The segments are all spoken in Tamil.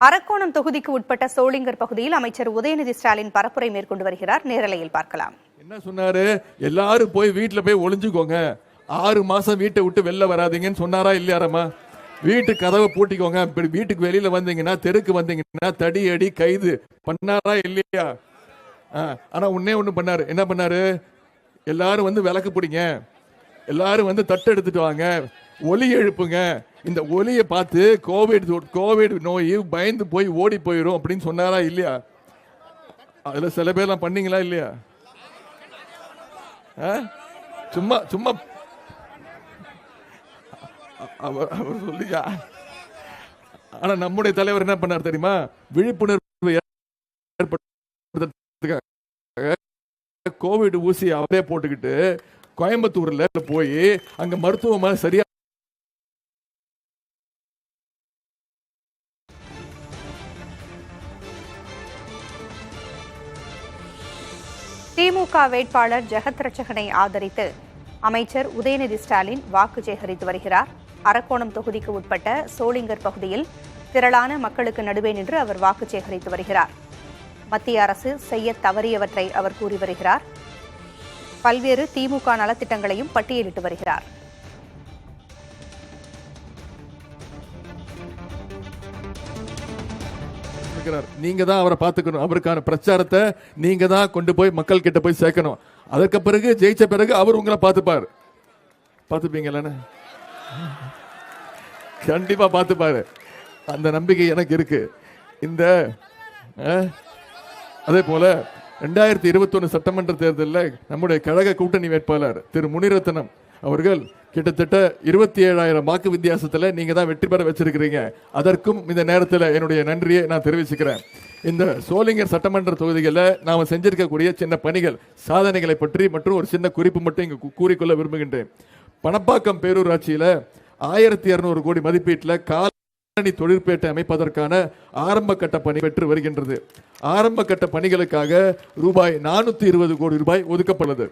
அரக்கோணம் தொகுதிக்கு உட்பட்ட சோளிங்கர் பகுதியில் அமைச்சர் உதயநிதி ஸ்டாலின் பரப்புரை மேற்கொண்டு வருகிறார். நேரலையில் பார்க்கலாம். என்ன சொன்னாரு? எல்லாரும் போய் வீட்டுல போய் ஒளிஞ்சுக்கோங்க, 6 மாசம் வீட்டை விட்டு வெளில வராதீங்கன்னு சொன்னாரா இல்லையாரம்மா? வீட்டு கதவை பூட்டிக்கோங்க, இப்படி வீட்டுக்கு வெளியில வந்தீங்கன்னா, தெருக்கு வந்தீங்கன்னா தடி அடி கைது பண்ணாரா இல்லையா? ஆனா ஒண்ணு பண்ணாரு. என்ன பண்ணாரு? எல்லாரும் வந்து விளக்கு பிடிங்க, எல்லாரும் வந்து தட்டு எடுத்துட்டு வாங்க, ஒலி எழுப்புங்க, இந்த ஒலியை பார்த்து கோவிட் நோய் பயந்து போய் ஓடி போயிடும் அப்படின்னு சொன்னாரா இல்லையா? அதுல சில பேர்லாம் பண்ணீங்களா இல்லையா? சும்மா சும்மா அவர் சொல்லியா? ஆனா நம்முடைய தலைவர் என்ன பண்ணார் தெரியுமா? விழிப்புணர்வு ஏற்படுத்துறதுக்காக கோவிட் ஊசி அவரே போட்டுக்கிட்டு கோயம்புத்தூர்ல போய் அங்க மருத்துவமனை சரியா திமுக வேட்பாளர் ஜெகத் ரட்சகனை ஆதரித்து அமைச்சர் உதயநிதி ஸ்டாலின் வாக்கு சேகரித்து வருகிறார். அரக்கோணம் தொகுதிக்கு உட்பட்ட சோளிங்கர் பகுதியில் திரளான மக்களுக்கு நடுவே நின்று அவர் வாக்கு சேகரித்து வருகிறார். மத்திய அரசு செய்ய தவறியவற்றை அவர் கூறி வருகிறார். பல்வேறு திமுக நலத்திட்டங்களையும் பட்டியலிட்டு வருகிறார். நீங்க தான் அவரை பார்த்துக்கணும், அவருக்கான பிரச்சாரத்தை நீங்க தான் கொண்டு போய் மக்கள் கிட்ட போய் சேர்க்கணும். அதற்கு பிறகு ஜெயிச்ச பிறகு அவர் உங்களை பார்த்துப்பாரு. பார்த்துப்பீங்களா? கண்டிப்பா பார்த்துப்பாரு. அந்த நம்பிக்கை எனக்கு இருக்கு. இந்த அதே போல 2021 சட்டமன்ற தேர்தலில் நம்முடைய கழக கூட்டணி வேட்பாளர் திரு முனிரத்னம் அவர்கள் கிட்டத்தட்ட 27,000 வாக்கு வித்தியாசத்தில் நீங்க தான் வெற்றி பெற வச்சிருக்கிறீங்க. அதற்கும் இந்த நேரத்தில் என்னுடைய நன்றியை நான் தெரிவிச்சுக்கிறேன். இந்த சோளிங்கர் சட்டமன்ற தொகுதிகளில் நாம செஞ்சிருக்கக்கூடிய சின்ன பணிகள், சாதனைகளை பற்றி மற்றும் ஒரு சின்ன குறிப்பு மட்டும் இங்கு கூறிக்கொள்ள விரும்புகின்றேன். பணப்பாக்கம் பேரூராட்சியில 1200 கோடி மதிப்பீட்டில் காலனி தொழிற்பேட்டை அமைப்பதற்கான ஆரம்ப கட்ட பணி பெற்று வருகின்றது. ஆரம்ப கட்ட பணிகளுக்காக ரூபாய் 420 கோடி ரூபாய் ஒதுக்கப்பட்டது.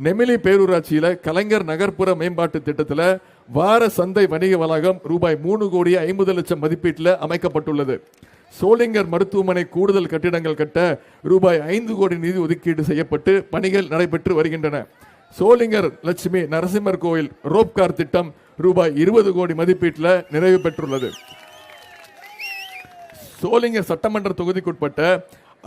நெமிலி பேரூராட்சியில கலைஞர் நகர்ப்புற மேம்பாட்டு திட்டத்தில் வார சந்தை வணிக வளாகம் ரூபாய் 3 கோடி 50 லட்சம் மதிப்பீட்டில் அமைக்கப்பட்டுள்ளது. சோளிங்கர் மருத்துவமனை கூடுதல் கட்டிடங்கள் கட்ட ரூபாய் 5 கோடி நிதி ஒதுக்கீடு செய்யப்பட்டு பணிகள் நடைபெற்று வருகின்றன. சோளிங்கர் லட்சுமி நரசிம்மர் கோயில் ரோப்கார் திட்டம் ரூபாய் 20 கோடி மதிப்பீட்டில் நிறைவு பெற்றுள்ளது. சோளிங்கர் சட்டமன்ற தொகுதிக்குட்பட்ட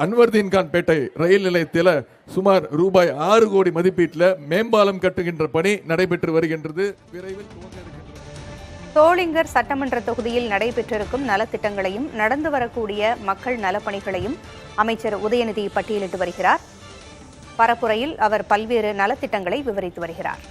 அன்வர்தீன்கான் பேட்டை ரயில் நிலையத்தில் சுமார் ரூபாய் 6 கோடி மதிப்பீட்டில் மேம்பாலம் கட்டுகின்ற பணி நடைபெற்று வருகின்றது. விரைவில் துவங்க இருக்கின்றது. சோளிங்கர் சட்டமன்ற தொகுதியில் நடைபெற்றிருக்கும் நலத்திட்டங்களையும் நடந்து வரக்கூடிய மக்கள் நலப்பணிகளையும் அமைச்சர் உதயநிதி பட்டியலிட்டு வருகிறார். பரப்புரையில் அவர் பல்வேறு நலத்திட்டங்களை விவரித்து வருகிறார்.